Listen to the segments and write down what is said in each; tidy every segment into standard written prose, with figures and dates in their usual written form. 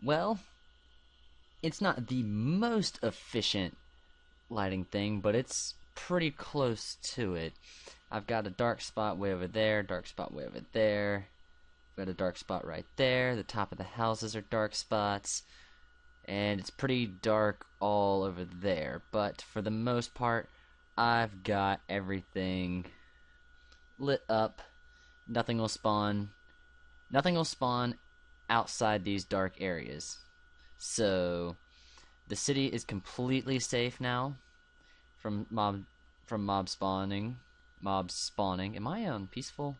Well, it's not the most efficient lighting thing, but it's pretty close to it. I've got a dark spot way over there, dark spot way over there. Got a dark spot right there. The top of the houses are dark spots. And it's pretty dark all over there. But for the most part, I've got everything lit up. Nothing will spawn. Nothing will spawn outside these dark areas. So the city is completely safe now from mob spawning. Mobs spawning. Am I on peaceful?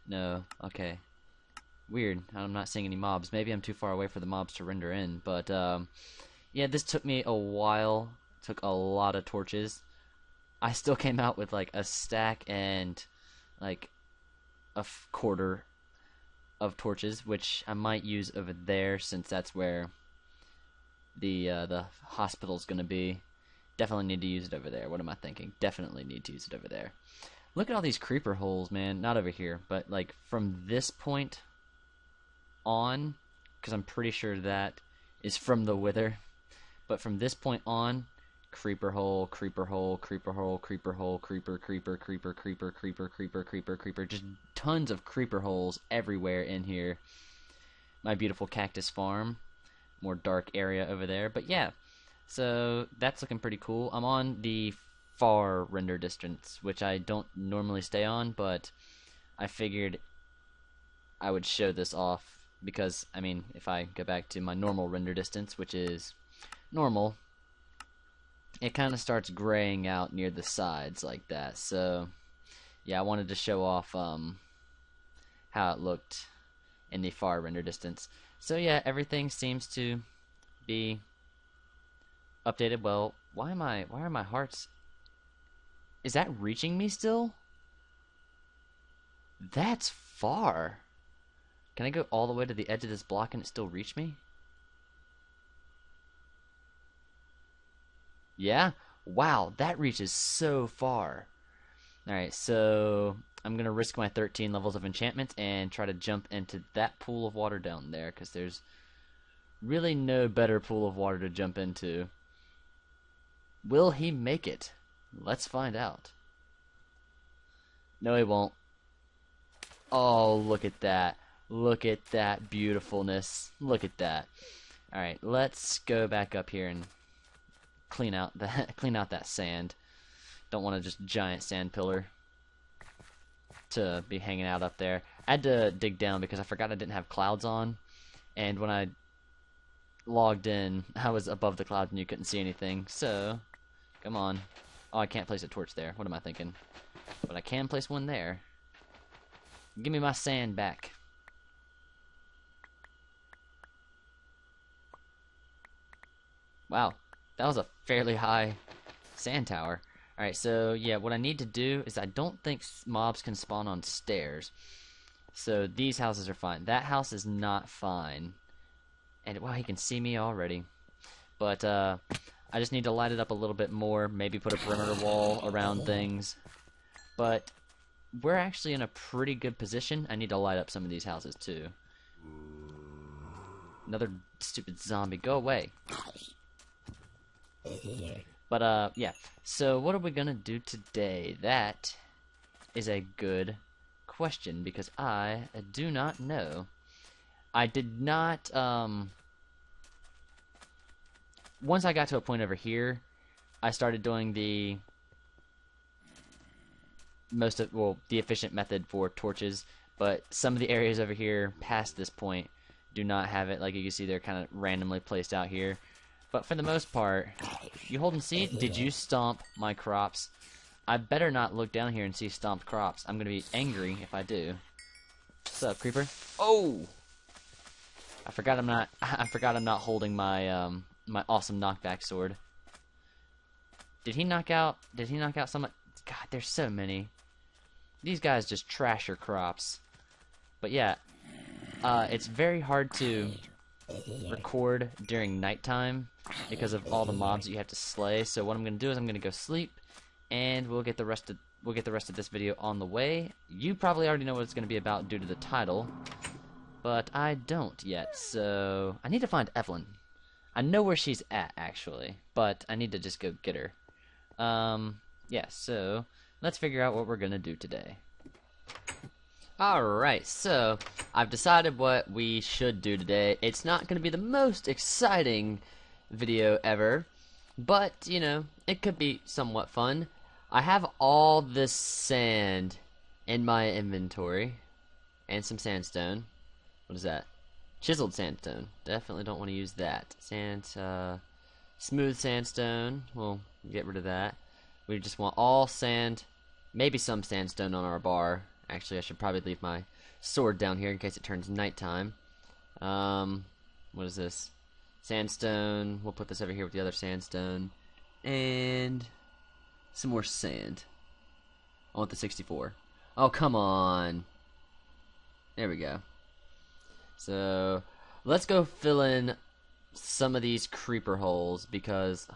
No. Okay. Weird. I'm not seeing any mobs. Maybe I'm too far away for the mobs to render in. But yeah, this took me a while. Took a lot of torches. I still came out with like a stack and like a quarter of torches, which I might use over there since that's where the hospital's gonna be. Definitely need to use it over there. What am I thinking? Definitely need to use it over there. Look at all these creeper holes, man. Not over here, but like from this point on, because I'm pretty sure that is from the wither. But from this point on, creeper hole, creeper hole, creeper hole, creeper hole, creeper, creeper, creeper, creeper, creeper, creeper, creeper, creeper. Just tons of creeper holes everywhere in here. My beautiful cactus farm. More dark area over there. But yeah, so that's looking pretty cool. I'm on the far render distance, which I don't normally stay on, but I figured I would show this off because, I mean, if I go back to my normal render distance, which is normal, it kind of starts graying out near the sides like that. So yeah, I wanted to show off how it looked in the far render distance. So yeah, everything seems to be updated. Well, why are my hearts, is that reaching me still? That's far. Can I go all the way to the edge of this block and it still reach me? Yeah? Wow, that reaches so far. Alright, so I'm going to risk my 13 levels of enchantment and try to jump into that pool of water down there, because there's really no better pool of water to jump into. Will he make it? Let's find out. No, he won't. Oh, look at that. Look at that beautifulness. Look at that. Alright, let's go back up here and clean out that sand. Don't want to just giant sand pillar to be hanging out up there. I had to dig down because I forgot I didn't have clouds on, and when I logged in I was above the clouds and you couldn't see anything. So come on. Oh, I can't place a torch there. What am I thinking? But I can place one there. Give me my sand back. Wow, that was a fairly high sand tower. Alright, so yeah, what I need to do is I don't think mobs can spawn on stairs. So these houses are fine. That house is not fine. And wow, he can see me already. But I just need to light it up a little bit more. Maybe put a perimeter wall around things. But we're actually in a pretty good position. I need to light up some of these houses too. Another stupid zombie. Go away. But yeah, so what are we gonna do today? That is a good question, because I do not know. I did not, once I got to a point over here, I started doing the the efficient method for torches, but some of the areas over here past this point do not have it. Like you can see, they're kind of randomly placed out here. But for the most part, you hold and see? Did you stomp my crops? I better not look down here and see stomped crops. I'm gonna be angry if I do. What's up, creeper? Oh! I forgot I'm not holding my my awesome knockback sword. Did he knock out someone? God, there's so many. These guys just trash your crops. But yeah, it's very hard to record during nighttime because of all the mobs that you have to slay. So what I'm gonna do is I'm gonna go sleep, and we'll get the rest of this video on the way. You probably already know what it's gonna be about due to the title. But I don't yet, so I need to find Evelyn. I know where she's at, actually, but I need to just go get her. Yeah, so let's figure out what we're gonna do today. Alright, so I've decided what we should do today. It's not gonna be the most exciting video ever, but, you know, it could be somewhat fun. I have all this sand in my inventory, and some sandstone. What is that? Chiseled sandstone. Definitely don't want to use that. Smooth sandstone. We'll get rid of that. We just want all sand, maybe some sandstone on our bar. Actually, I should probably leave my sword down here in case it turns nighttime. What is this? Sandstone. We'll put this over here with the other sandstone. And some more sand. I want the 64. Oh, come on. There we go. So, let's go fill in some of these creeper holes because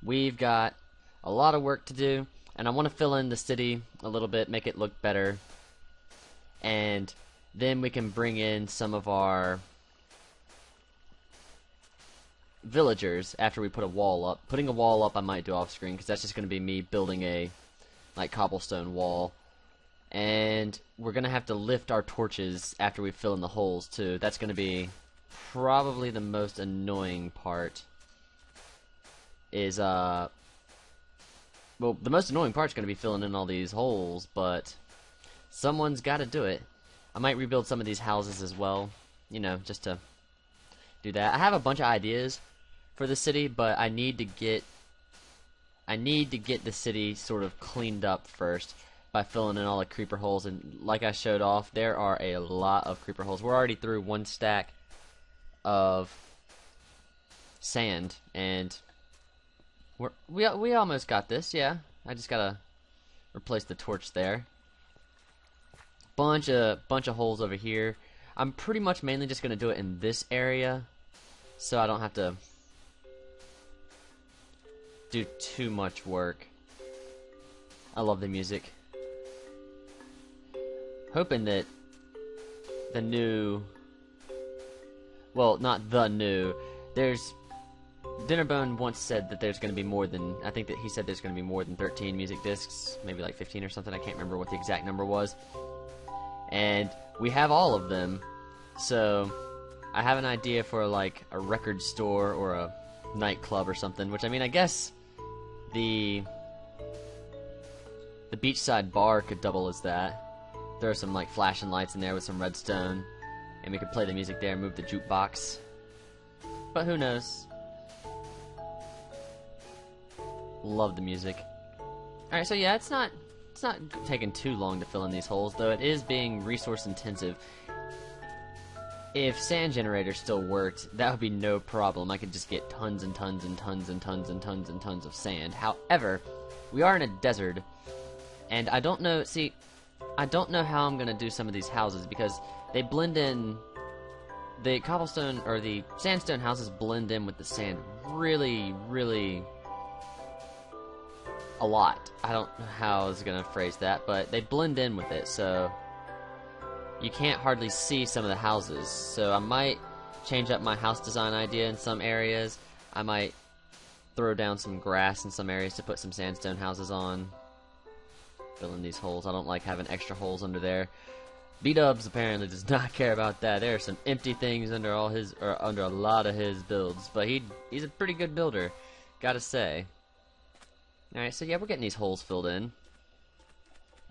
we've got a lot of work to do, and I want to fill in the city a little bit, make it look better, and then we can bring in some of our villagers after we put a wall up. Putting a wall up I might do off screen because that's just going to be me building a cobblestone wall. And we're going to have to lift our torches after we fill in the holes, too. That's going to be probably the most annoying part. Well, the most annoying part's going to be filling in all these holes, but someone's got to do it. I might rebuild some of these houses as well, you know, just to do that. I have a bunch of ideas for the city, but I need to get the city sort of cleaned up first by filling in all the creeper holes, and like I showed off, there are a lot of creeper holes. We're already through one stack of sand, and we almost got this. Yeah, I just gotta replace the torch there. Bunch of holes over here. I'm pretty much mainly just gonna do it in this area, so I don't have to do too much work. I love the music. Hoping that the new, well, not the new, Dinnerbone once said that there's going to be more than, I think that he said there's going to be more than 13 music discs, maybe like 15 or something, I can't remember what the exact number was. And we have all of them, so I have an idea for like a record store or a nightclub or something, which I mean, I guess the beachside bar could double as that. Throw some like flashing lights in there with some redstone, and we could play the music there and move the jukebox. But who knows? Love the music. Alright, so yeah, it's not taking too long to fill in these holes, though it is being resource intensive. If sand generator still worked, that would be no problem. I could just get tons and tons and tons and tons and tons and tons of sand. However, we are in a desert, and I don't know, see, I don't know how I'm gonna do some of these houses because they blend in. The cobblestone or the sandstone houses blend in with the sand really, really a lot. I don't know how I was gonna phrase that, but they blend in with it, so you can't hardly see some of the houses. So I might change up my house design idea in some areas. I might throw down some grass in some areas to put some sandstone houses on. Fill in these holes. I don't like having extra holes under there. B-Dubs apparently does not care about that. There are some empty things under under a lot of his builds, but he's a pretty good builder, gotta say. Alright, so yeah, we're getting these holes filled in.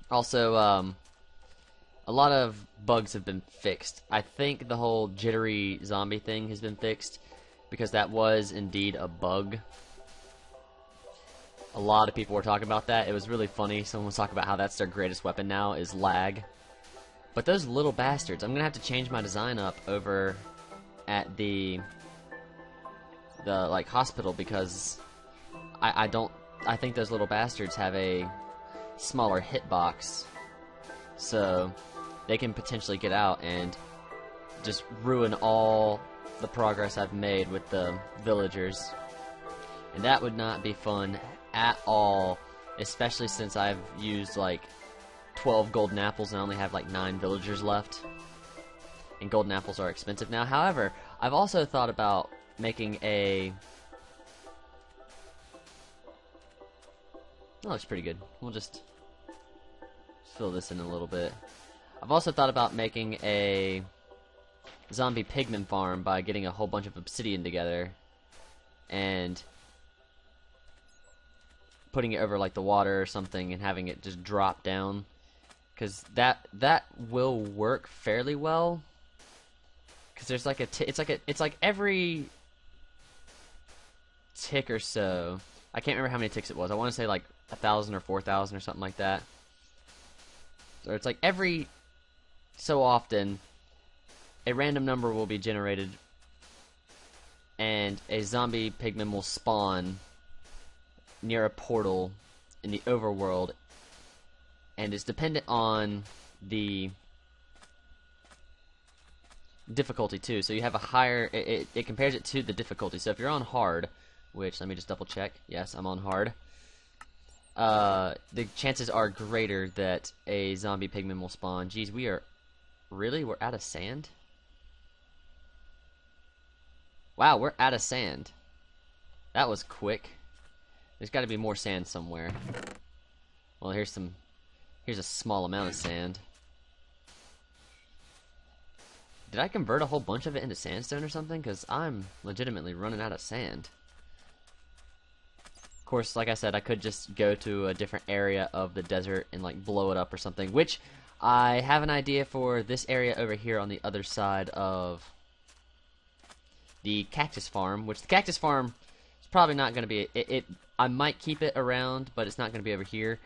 Also, a lot of bugs have been fixed. I think the whole jittery zombie thing has been fixed, because that was indeed a bug. A lot of people were talking about that. It was really funny. Someone was talking about how that's their greatest weapon now, is lag. But those little bastards, I'm going to have to change my design up over at the like hospital, because I think those little bastards have a smaller hitbox, so they can potentially get out and just ruin all the progress I've made with the villagers. And that would not be fun at all, especially since I've used like 12 golden apples and I only have like 9 villagers left. and golden apples are expensive now. However, I've also thought about making a... Oh, it's pretty good. We'll just fill this in a little bit. I've also thought about making a zombie pigman farm by getting a whole bunch of obsidian together and putting it over like the water or something and having it just drop down, because that will work fairly well. Because there's like it's like every tick or so. I can't remember how many ticks it was. I want to say like 1,000 or 4,000 or something like that. So it's like every so often a random number will be generated and a zombie pigman will spawn near a portal in the overworld, and it's dependent on the difficulty too. So you have a higher, it compares it to the difficulty. So if you're on hard, which let me just double check, yes, I'm on hard, the chances are greater that a zombie pigman will spawn. Geez, we're out of sand? Wow, we're out of sand. That was quick. There's got to be more sand somewhere. Well, here's a small amount of sand. Did I convert a whole bunch of it into sandstone or something? Because I'm legitimately running out of sand. Of course, like I said, I could just go to a different area of the desert and like blow it up or something, which I have an idea for this area over here on the other side of the cactus farm, which the cactus farm is probably not going to be, I might keep it around, but it's not going to be over here.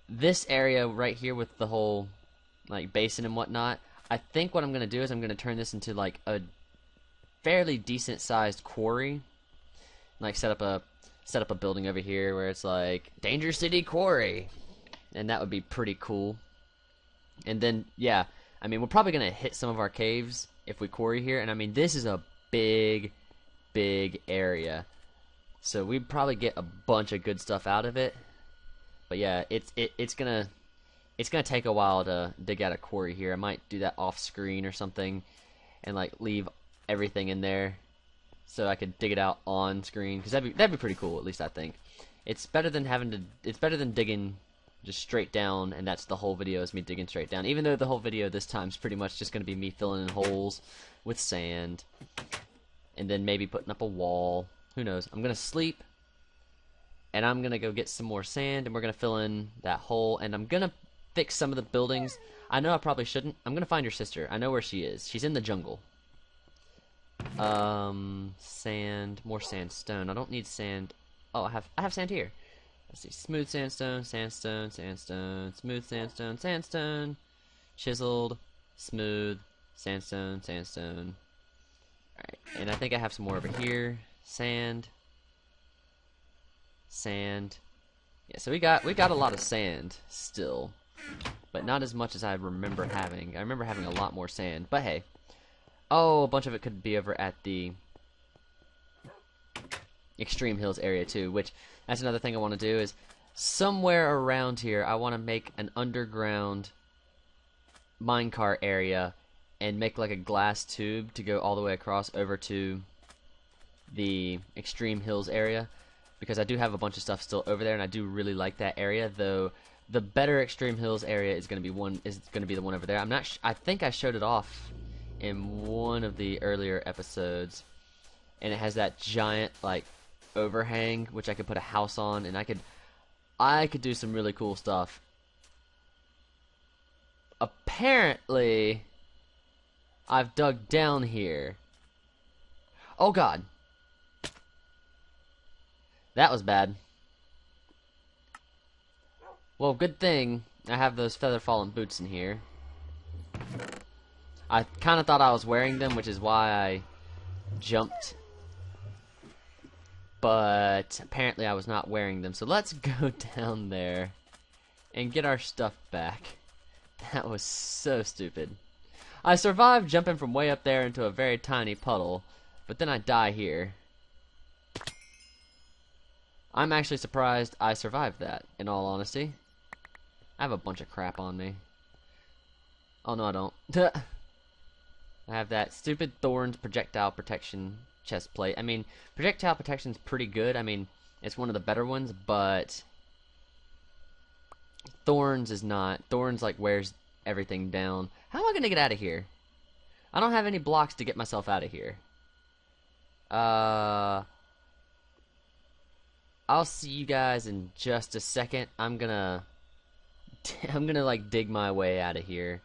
This area right here with the whole like basin and whatnot, I think what I'm going to do is I'm going to turn this into like a fairly decent sized quarry. Like set up a building over here where it's like Danger City Quarry, and that would be pretty cool. And then yeah, I mean, we're probably going to hit some of our caves if we quarry here, and I mean, this is a big area, so we'd probably get a bunch of good stuff out of it. But yeah, it's gonna take a while to dig out a quarry here. I might do that off screen or something and like leave everything in there so I could dig it out on screen, because that'd be pretty cool. At least I think it's better than digging just straight down, and that's the whole video is me digging straight down, even though the whole video this time is pretty much just going to be me filling in holes with sand and then maybe putting up a wall. Who knows? I'm going to sleep and I'm going to go get some more sand, and we're going to fill in that hole, and I'm going to fix some of the buildings. I know I probably shouldn't. I'm going to find your sister. I know where she is. She's in the jungle. Sand, more sandstone. I don't need sand. Oh, I have sand here. Let's see, smooth sandstone, sandstone, sandstone, smooth sandstone, sandstone, chiseled, smooth, sandstone, sandstone. Alright, and I think I have some more over here. Sand. Sand. Yeah, so we got a lot of sand still, but not as much as I remember having. I remember having a lot more sand, but hey. Oh, a bunch of it could be over at the Extreme Hills area too, which that's another thing I want to do is somewhere around here I want to make an underground minecart area and make like a glass tube to go all the way across over to the Extreme Hills area, because I do have a bunch of stuff still over there and I do really like that area, though the better Extreme Hills area is going to be the one over there. I think I showed it off in one of the earlier episodes, and it has that giant like overhang which I could put a house on, and I could do some really cool stuff. Apparently I've dug down here. Oh god, that was bad. Well, good thing I have those feather fallen boots in here. I kind of thought I was wearing them, which is why I jumped, but apparently I was not wearing them. So let's go down there and get our stuff back. That was so stupid. I survived jumping from way up there into a very tiny puddle, but then I die here. I'm actually surprised I survived that, in all honesty. I have a bunch of crap on me. Oh no, I don't. I have that stupid thorns projectile protection chest plate. I mean, projectile protection's pretty good. I mean, it's one of the better ones, but thorns is not. Thorns like wears everything down. How am I gonna get out of here? I don't have any blocks to get myself out of here. I'll see you guys in just a second. I'm gonna like dig my way out of here.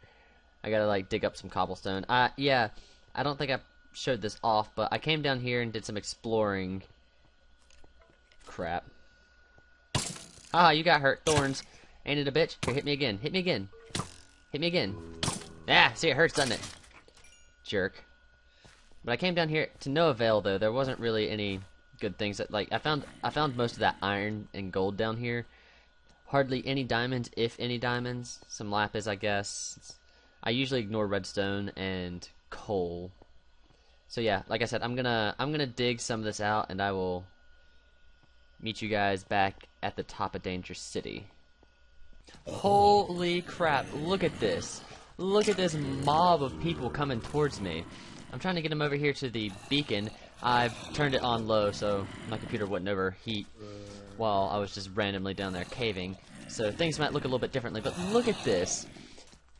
I gotta like dig up some cobblestone. Yeah, I don't think I showed this off, but I came down here and did some exploring. Crap. Ah, you got hurt. Thorns. Ain't it a bitch? Here, hit me again. Hit me again. Hit me again. Ah, see, it hurts, doesn't it? Jerk. But I came down here to no avail, though. There wasn't really any good things. That, like, I found most of that iron and gold down here. Hardly any diamonds, if any diamonds. Some lapis, I guess. I usually ignore redstone and coal. So yeah, like I said, I'm gonna dig some of this out, and I will meet you guys back at the top of Danger City. Holy crap! Look at this! Look at this mob of people coming towards me. I'm trying to get them over here to the beacon. I've turned it on low so my computer wouldn't overheat while I was just randomly down there caving. So things might look a little bit differently, but look at this.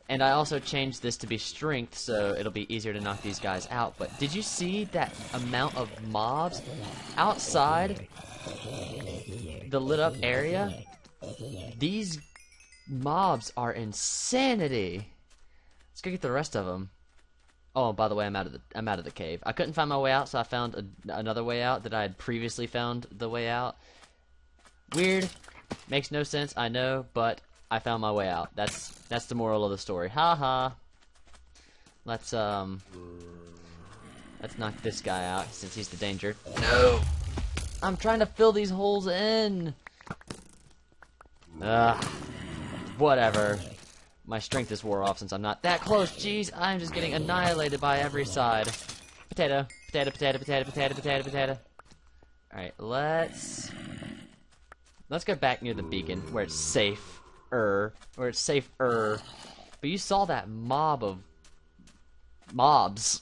And I also changed this to be strength, so it'll be easier to knock these guys out. But did you see that amount of mobs outside the lit up area? These mobs are insanity. Let's go get the rest of them. Oh, by the way, I'm out of the cave. I couldn't find my way out, so I found another way out that I had previously found the way out. Weird, makes no sense, I know, but I found my way out. That's the moral of the story. Ha ha. Let's knock this guy out since he's the danger. No. I'm trying to fill these holes in. Whatever. My strength is wore off since I'm not that close. Jeez, I'm just getting annihilated by every side. Potato, potato, potato, potato, potato, potato, potato. Alright, let's go back near the beacon where it's safe. But you saw that mob of mobs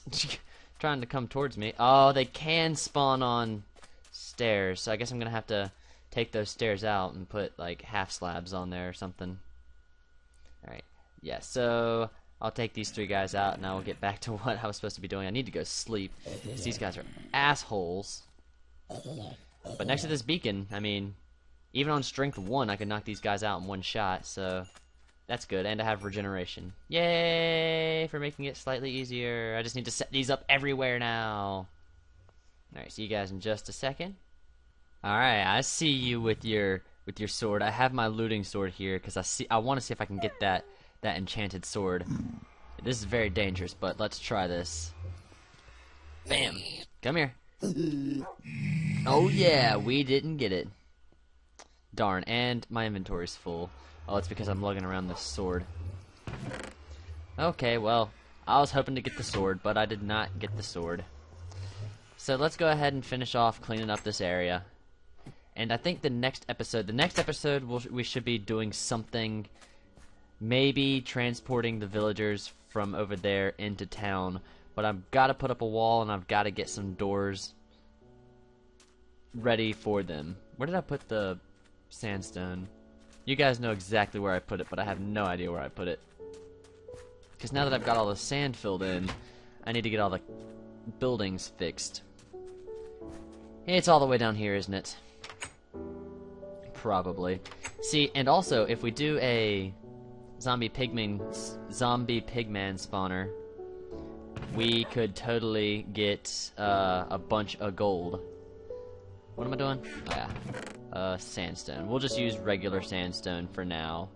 trying to come towards me. Oh, they can spawn on stairs, so I guess I'm gonna have to take those stairs out and put like half slabs on there or something. Alright, yeah, so I'll take these three guys out and I will get back to what I was supposed to be doing. I need to go sleep because these guys are assholes. But next to this beacon, I mean, even on strength 1, I could knock these guys out in one shot, so that's good. And I have regeneration. Yay for making it slightly easier. I just need to set these up everywhere now. Alright, see you guys in just a second. Alright, I see you with your sword. I have my looting sword here because I want to see if I can get that enchanted sword. This is very dangerous, but let's try this. Bam! Come here. Oh yeah, we didn't get it. Darn, and my inventory's full. Oh, it's because I'm lugging around this sword. Okay, well, I was hoping to get the sword, but I did not get the sword. So let's go ahead and finish off cleaning up this area. And I think the next episode we should be doing something, maybe transporting the villagers from over there into town. But I've got to put up a wall and I've got to get some doors ready for them. Where did I put the sandstone? You guys know exactly where I put it, but I have no idea where I put it. Because now that I've got all the sand filled in, I need to get all the buildings fixed. It's all the way down here, isn't it? Probably. See, and also, if we do a zombie pigman spawner, we could totally get a bunch of gold. What am I doing? Oh, yeah. Sandstone. We'll just use regular sandstone for now.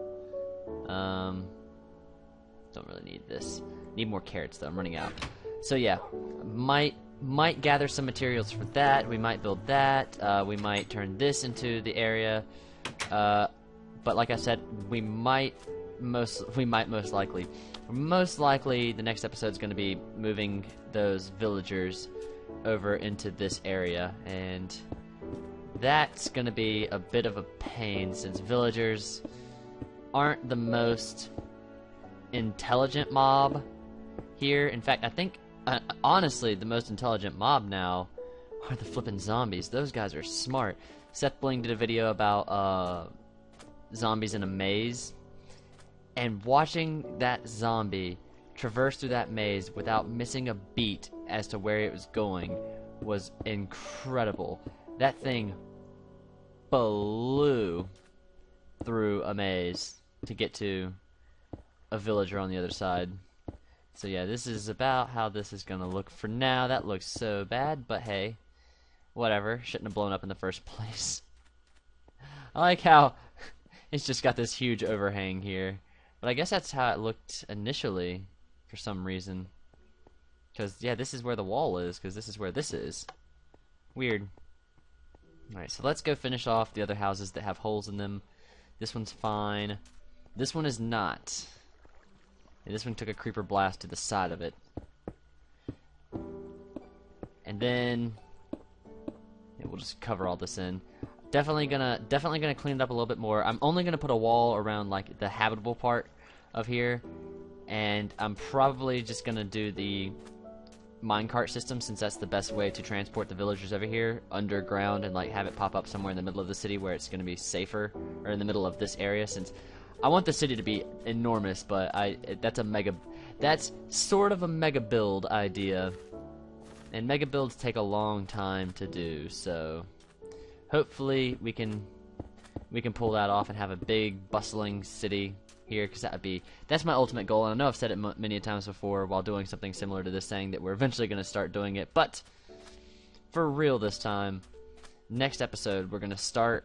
Don't really need this. Need more carrots though, I'm running out. So yeah, might gather some materials for that. We might build that. We might turn this into the area. But like I said, we might most likely the next episode is going to be moving those villagers over into this area, and that's going to be a bit of a pain since villagers aren't the most intelligent mob here. In fact, I think honestly, the most intelligent mob now are the flippin' zombies. Those guys are smart. Seth Bling did a video about zombies in a maze, and watching that zombie traverse through that maze without missing a beat as to where it was going was incredible. That thing flew through a maze to get to a villager on the other side. So yeah, this is about how this is gonna look for now. That looks so bad, but hey, whatever. Shouldn't have blown up in the first place. I like how it's just got this huge overhang here. But I guess that's how it looked initially for some reason. Because, yeah, this is where the wall is, because this is where this is. Weird. Alright, so let's go finish off the other houses that have holes in them. This one's fine. This one is not. And this one took a creeper blast to the side of it. And then yeah, we'll just cover all this in. Definitely gonna clean it up a little bit more. I'm only gonna put a wall around like the habitable part of here, and I'm probably just gonna do the minecart system, since that's the best way to transport the villagers over here underground, and like have it pop up somewhere in the middle of the city where it's gonna be safer, or in the middle of this area, since I want the city to be enormous, but that's sort of a mega build idea, and mega builds take a long time to do, so hopefully we can pull that off and have a big bustling city here, because that's my ultimate goal. And I know I've said it many times before while doing something similar to this, saying that we're eventually going to start doing it, but for real this time, next episode we're going to start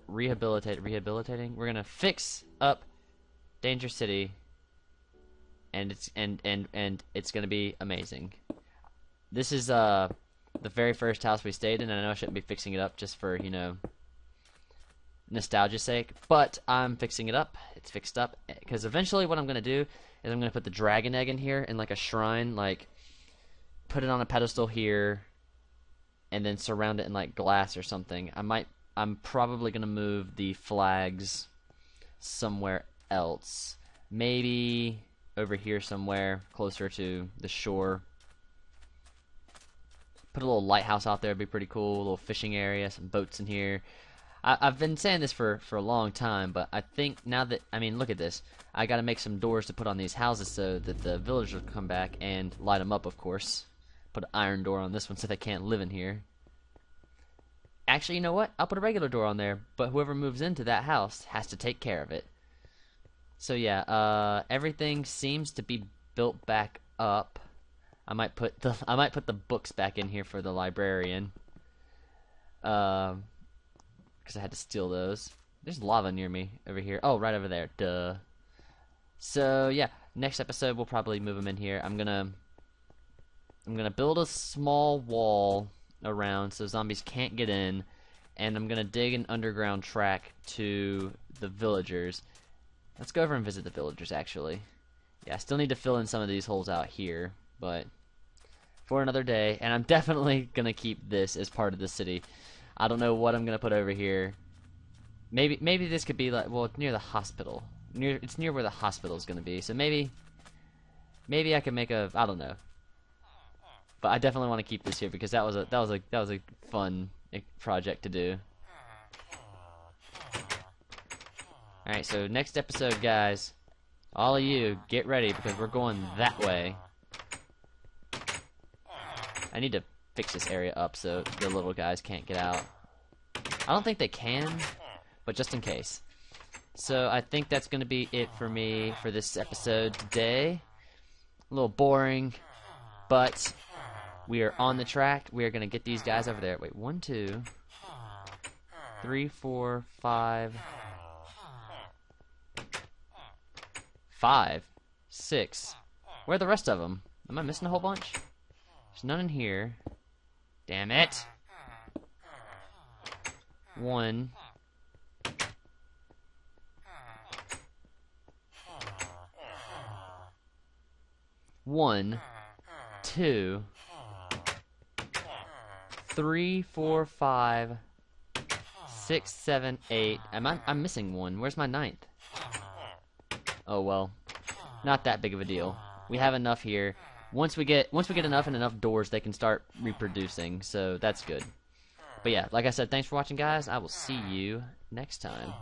rehabilitating. We're going to fix up Danger City, and it's going to be amazing. This is the very first house we stayed in, and I know I shouldn't be fixing it up just for, you know, nostalgia's sake, but I'm fixing it up. It's fixed up, because eventually what I'm going to do is I'm going to put the dragon egg in here in like a shrine, like put it on a pedestal here, and then surround it in like glass or something. I'm probably going to move the flags somewhere else. Maybe over here somewhere, closer to the shore. Put a little lighthouse out there, would be pretty cool. A little fishing area, some boats in here. I've been saying this for a long time, but I think now that, I mean, look at this. I gotta make some doors to put on these houses so that the villagers will come back and light them up, of course. Put an iron door on this one so they can't live in here. Actually, you know what? I'll put a regular door on there, but whoever moves into that house has to take care of it. So yeah, everything seems to be built back up. I might put the books back in here for the librarian. Because I had to steal those. There's lava near me over here. Oh, right over there. Duh. So yeah, next episode we'll probably move them in here. I'm gonna build a small wall around so zombies can't get in, and I'm gonna dig an underground track to the villagers. Let's go over and visit the villagers, actually. Yeah, I still need to fill in some of these holes out here, but for another day. And I'm definitely gonna keep this as part of the city. I don't know what I'm gonna put over here. Maybe this could be like, well, near the hospital. It's near where the hospital is gonna be. So maybe I can make a, I don't know. But I definitely want to keep this here because that was a fun project to do. All right, so next episode, guys, all of you get ready because we're going that way. I need to fix this area up so the little guys can't get out. I don't think they can, but just in case. So I think that's going to be it for me for this episode today. A little boring, but we are on the track. We are going to get these guys over there. Wait, 1, 2, 3, 4, 5, 5, 6. Where are the rest of them? Am I missing a whole bunch? There's none in here. Damn it. 1. 1, 2, 3, 4, 5, 6, 7, 8. I'm missing one. Where's my 9th? Oh well. Not that big of a deal. We have enough here. once we get enough and enough doors, they can start reproducing. So that's good. But yeah, like I said, thanks for watching, guys. I will see you next time.